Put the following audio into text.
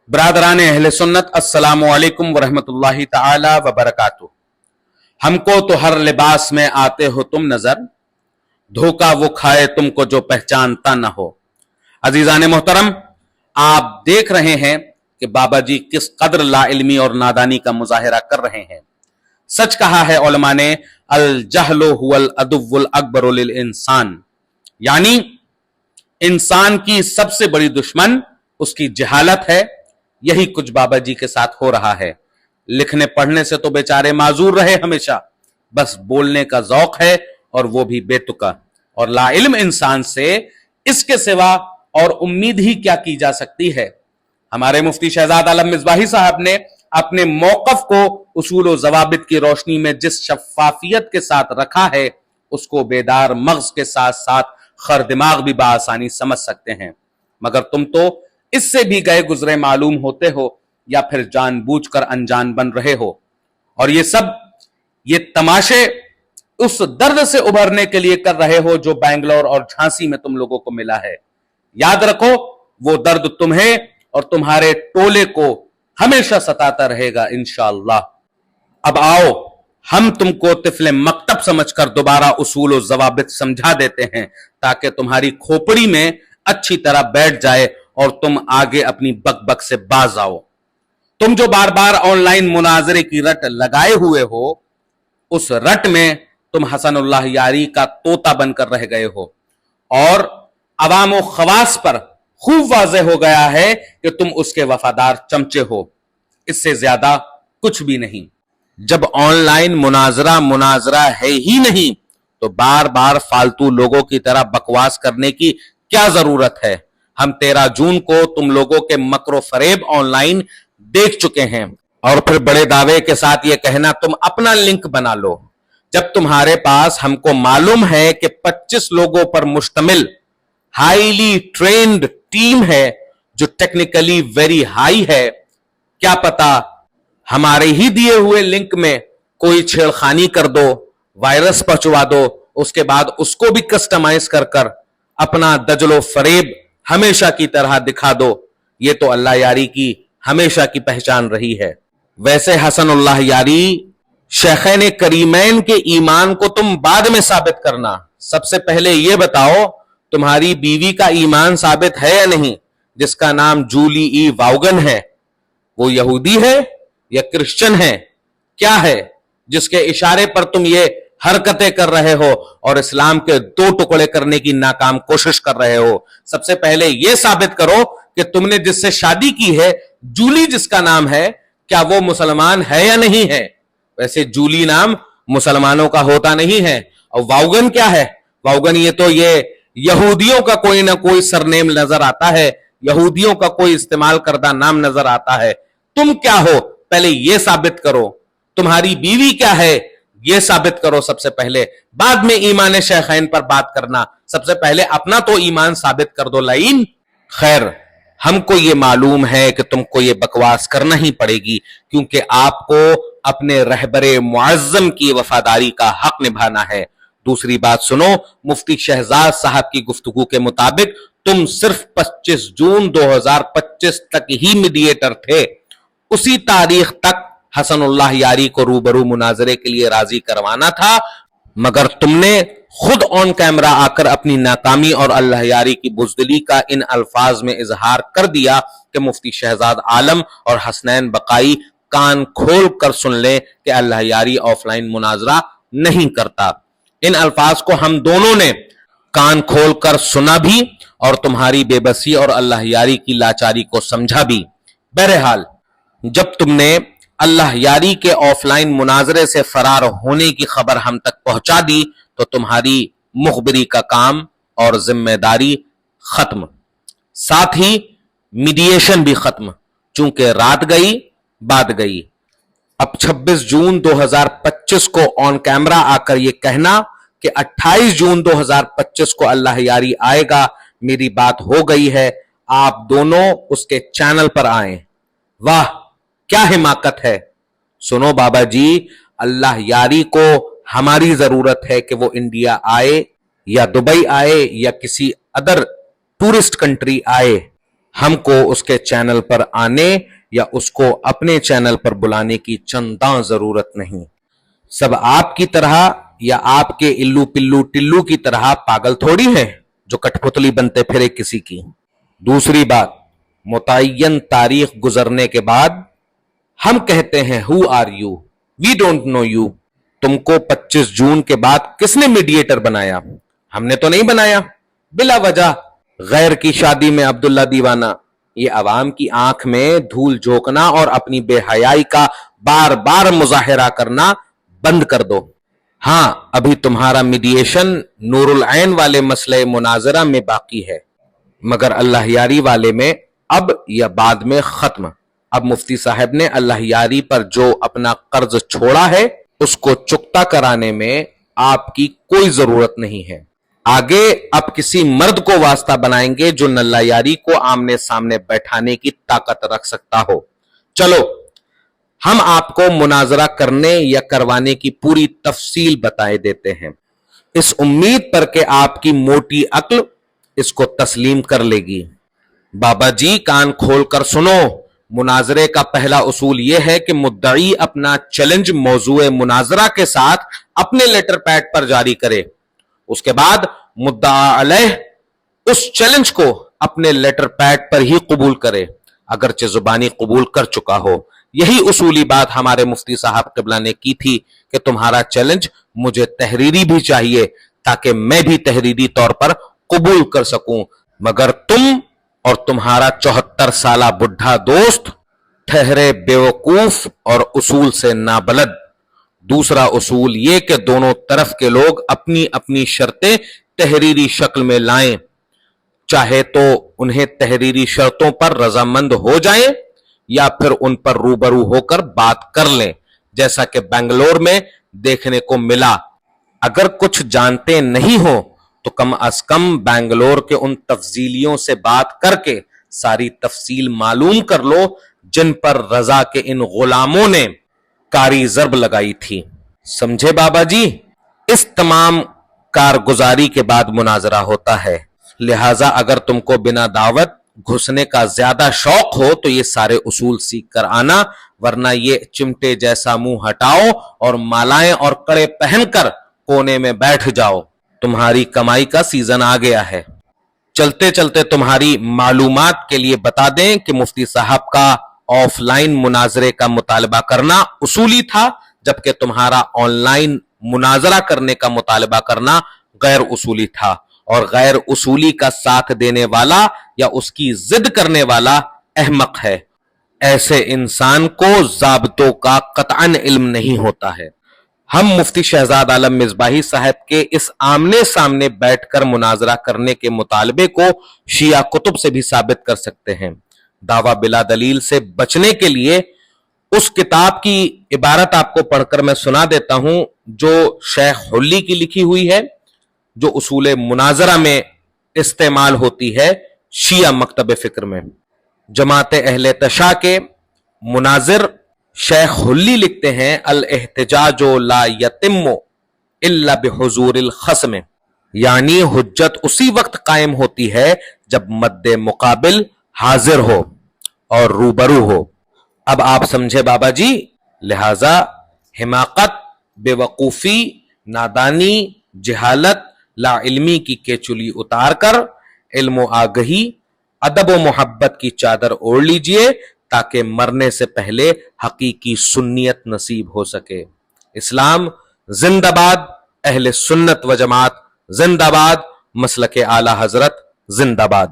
ब्रादरान अहले सुन्नत अस्सलामु अलैकुम वरहमतुल्लाहि ताला वबरकातुह। हमको तो हर लिबास में आते हो तुम नजर, धोखा वो खाए तुमको जो पहचानता न हो। अजीजान मोहतरम, आप देख रहे हैं कि बाबा जी किस कदर ला इल्मी और नादानी का मुजाहिरा कर रहे हैं। सच कहा है उलमा ने, अल जहलो हुवल अदुव्वुल अकबरु लिल इंसान, यानी इंसान की सबसे बड़ी दुश्मन उसकी जहालत है। यही कुछ बाबा जी के साथ हो रहा है। लिखने पढ़ने से तो बेचारे माजूर रहे हमेशा, बस बोलने का जौक है और वो भी बेतुका। और लाइल्म इंसान से इसके सिवा और उम्मीद ही क्या की जा सकती है। हमारे मुफ्ती शहजाद आलम मिसबाही साहब ने अपने मौकफ को उसूल व जवाबित की रोशनी में जिस शफाफियत के साथ रखा है, उसको बेदार मगज के साथ साथ खर दिमाग भी बासानी समझ सकते हैं। मगर तुम तो इससे भी गए गुजरे मालूम होते हो, या फिर जानबूझकर अनजान बन रहे हो। और ये तमाशे उस दर्द से उभरने के लिए कर रहे हो जो बैंगलोर और झांसी में तुम लोगों को मिला है। याद रखो, वो दर्द तुम्हें और तुम्हारे टोले को हमेशा सताता रहेगा इंशाअल्लाह। अब आओ, हम तुमको तिफले मकतब समझकर दोबारा उसूल व जवाबित समझा देते हैं, ताकि तुम्हारी खोपड़ी में अच्छी तरह बैठ जाए और तुम आगे अपनी बक से बाज आओ। तुम जो बार बार ऑनलाइन मुनाजरे की रट लगाए हुए हो, उस रट में तुम हसनुल्लाह यारी का तोता बनकर रह गए हो, और अवाम व खवास पर खूब वाज़ेह हो गया है कि तुम उसके वफादार चमचे हो। इससे ज्यादा कुछ भी नहीं। जब ऑनलाइन मुनाजरा है ही नहीं, तो बार बार फालतू लोगों की तरह बकवास करने की क्या जरूरत है। हम 13 जून को तुम लोगों के मकरो फरेब ऑनलाइन देख चुके हैं, और फिर बड़े दावे के साथ यह कहना तुम अपना लिंक बना लो, जब तुम्हारे पास हमको मालूम है कि 25 लोगों पर मुश्तमिल हाईली ट्रेन्ड टीम है जो टेक्निकली वेरी हाई है। क्या पता हमारे ही दिए हुए लिंक में कोई छेड़खानी कर दो, वायरस पहुंचवा दो, उसके बाद उसको भी कस्टमाइज कर अपना दजलो फरेब हमेशा की तरह दिखा दो। ये तो अल्लाह यारी की हमेशा की पहचान रही है। वैसे हसनुल्लाह यारी, शेखैन करीमैन के ईमान को तुम बाद में साबित करना। सबसे पहले यह बताओ, तुम्हारी बीवी का ईमान साबित है या नहीं, जिसका नाम जूली ई वाउगन है? वो यहूदी है या क्रिश्चियन है? क्या है जिसके इशारे पर तुम ये हरकतें कर रहे हो और इस्लाम के 2 टुकड़े करने की नाकाम कोशिश कर रहे हो? सबसे पहले यह साबित करो कि तुमने जिससे शादी की है, जूली जिसका नाम है, क्या वो मुसलमान है या नहीं है? वैसे जूली नाम मुसलमानों का होता नहीं है। और वाउगन क्या है? वाउगन ये यहूदियों का कोई ना कोई सरनेम नजर आता है, यहूदियों का कोई इस्तेमाल करदा नाम नजर आता है। तुम क्या हो, पहले यह साबित करो। तुम्हारी बीवी क्या है, यह साबित करो सबसे पहले, बाद में ईमान शेखैन पर बात करना। सबसे पहले अपना तो ईमान साबित कर दो लाइन। खैर, हमको यह मालूम है कि तुमको यह बकवास करना ही पड़ेगी, क्योंकि आपको अपने रहबरे मुअज्जम की वफादारी का हक निभाना है। दूसरी बात सुनो, मुफ्ती शहजाद साहब की गुफ्तगू के मुताबिक तुम सिर्फ 25 जून 2025 तक ही मीडिएटर थे। उसी तारीख तक हसनुल्लाह यारी को रूबरू मुनाजरे के लिए राजी करवाना था, मगर तुमने खुद ऑन कैमरा आकर अपनी नाकामी और अल्लाह यारी की बुज़दिली का इन अल्फाज में इजहार कर दिया कि मुफ्ती शहजाद आलम और हसनैन बकाई कान खोल कर सुन ले कि अल्लाह यारी ऑफलाइन मुनाजरा नहीं करता। इन अल्फाज को हम दोनों ने कान खोल कर सुना भी, और तुम्हारी बेबसी और अल्लाह यारी की लाचारी को समझा भी। बहरहाल, जब तुमने अल्लाह यारी के ऑफलाइन मुनाजरे से फरार होने की खबर हम तक पहुंचा दी, तो तुम्हारी मुखबिरी का काम और जिम्मेदारी खत्म, साथ ही मीडिएशन भी खत्म, चूंकि रात गई बात गई। अब 26 जून 2025 को ऑन कैमरा आकर यह कहना कि 28 जून 2025 को अल्लाह यारी आएगा, मेरी बात हो गई है, आप दोनों उसके चैनल पर आए। वाह, क्या हिमाकत है। सुनो बाबा जी, अल्लाह यारी को हमारी जरूरत है कि वो इंडिया आए या दुबई आए या किसी अदर टूरिस्ट कंट्री आए, ہم کو اس کے چینل پر آنے یا اس کو اپنے چینل پر بلانے کی چنداں ضرورت نہیں. سب آپ کی طرح یا آپ کے الو پلو ٹلو کی طرح پاگل تھوڑی ہے جو کٹ پتلی بنتے پھرے کسی کی. دوسری بات، متعین تاریخ گزرنے کے بعد ہم کہتے ہیں who are you, we don't know you. تم کو 25 جون کے بعد کس نے میڈیٹر بنایا؟ ہم نے تو نہیں بنایا. بلا وجہ غیر کی شادی میں عبداللہ دیوانہ. یہ عوام کی آنکھ میں دھول جھونکنا اور اپنی بے حیائی کا بار بار مظاہرہ کرنا بند کر دو. ہاں، ابھی تمہارا میڈیشن نور العین والے مسئلے مناظرہ میں باقی ہے، مگر اللہ یاری والے میں اب یا بعد میں ختم. اب مفتی صاحب نے اللہ یاری پر جو اپنا قرض چھوڑا ہے اس کو چکتا کرانے میں آپ کی کوئی ضرورت نہیں ہے. آگے اب کسی مرد کو واسطہ بنائیں گے جو اللہ یاری کو آمنے سامنے بیٹھانے کی طاقت رکھ سکتا ہو. چلو ہم آپ کو مناظرہ کرنے یا کروانے کی پوری تفصیل بتائے دیتے ہیں، اس امید پر کہ آپ کی موٹی عقل اس کو تسلیم کر لے گی. بابا جی کان کھول کر سنو. مناظرے کا پہلا اصول یہ ہے کہ مدعی اپنا چیلنج موضوع مناظرہ کے ساتھ اپنے لیٹر پیڈ پر جاری کرے. اس کے بعد مدعا علیہ اس چیلنج کو اپنے لیٹر پیڈ پر ہی قبول کرے، اگرچہ زبانی قبول کر چکا ہو. یہی اصولی بات ہمارے مفتی صاحب قبلہ نے کی تھی کہ تمہارا چیلنج مجھے تحریری بھی چاہیے تاکہ میں بھی تحریری طور پر قبول کر سکوں، مگر تم اور تمہارا 74 سالہ بڈھا دوست ٹھہرے بیوقوف اور اصول سے نابلد. دوسرا اصول یہ کہ دونوں طرف کے لوگ اپنی اپنی شرطیں تحریری شکل میں لائیں، چاہے تو انہیں تحریری شرطوں پر رضامند ہو جائیں یا پھر ان پر روبرو ہو کر بات کر لیں، جیسا کہ بنگلور میں دیکھنے کو ملا. اگر کچھ جانتے نہیں ہو تو کم از کم بنگلور کے ان تفضیلیوں سے بات کر کے ساری تفصیل معلوم کر لو جن پر رضا کے ان غلاموں نے کاری ضرب لگائی تھی. سمجھے بابا جی؟ اس تمام کارگزاری کے بعد مناظرہ ہوتا ہے، لہٰذا اگر تم کو بنا دعوت گھسنے کا زیادہ شوق ہو تو یہ سارے اصول سیکھ کر آنا، ورنہ یہ چمٹے جیسا منہ ہٹاؤ اور مالائیں اور کڑے پہن کر کونے میں بیٹھ جاؤ. تمہاری کمائی کا سیزن آ گیا ہے. چلتے چلتے تمہاری معلومات کے لیے بتا دیں کہ مفتی صاحب کا آف لائن مناظرے کا مطالبہ کرنا اصولی تھا، جبکہ تمہارا آن لائن مناظرہ کرنے کا مطالبہ کرنا غیر اصولی تھا، اور غیر اصولی کا ساتھ دینے والا یا اس کی ضد کرنے والا احمق ہے. ایسے انسان کو ضابطوں کا قطعاً علم نہیں ہوتا ہے. ہم مفتی شہزاد عالم مصباحی صاحب کے اس آمنے سامنے بیٹھ کر مناظرہ کرنے کے مطالبے کو شیعہ کتب سے بھی ثابت کر سکتے ہیں. دعویٰ بلا دلیل سے بچنے کے لیے اس کتاب کی عبارت آپ کو پڑھ کر میں سنا دیتا ہوں جو شیخ حلی کی لکھی ہوئی ہے، جو اصول مناظرہ میں استعمال ہوتی ہے شیعہ مکتب فکر میں. جماعت اہل تشیع کے مناظر شیخ حلی لکھتے ہیں الاحتجاج لا یتم الا بحضور الخصم، یعنی حجت اسی وقت قائم ہوتی ہے جب مد مقابل حاضر ہو اور روبرو ہو. اب آپ سمجھے بابا جی؟ لہذا حماقت، بے وقوفی، نادانی، جہالت، لا علمی کی کیچلی اتار کر علم و آگہی، ادب و محبت کی چادر اوڑھ لیجئے تاکہ مرنے سے پہلے حقیقی سنیت نصیب ہو سکے. اسلام زندہ باد، اہل سنت و جماعت زندہ باد، مسلک اعلی حضرت زندہ باد.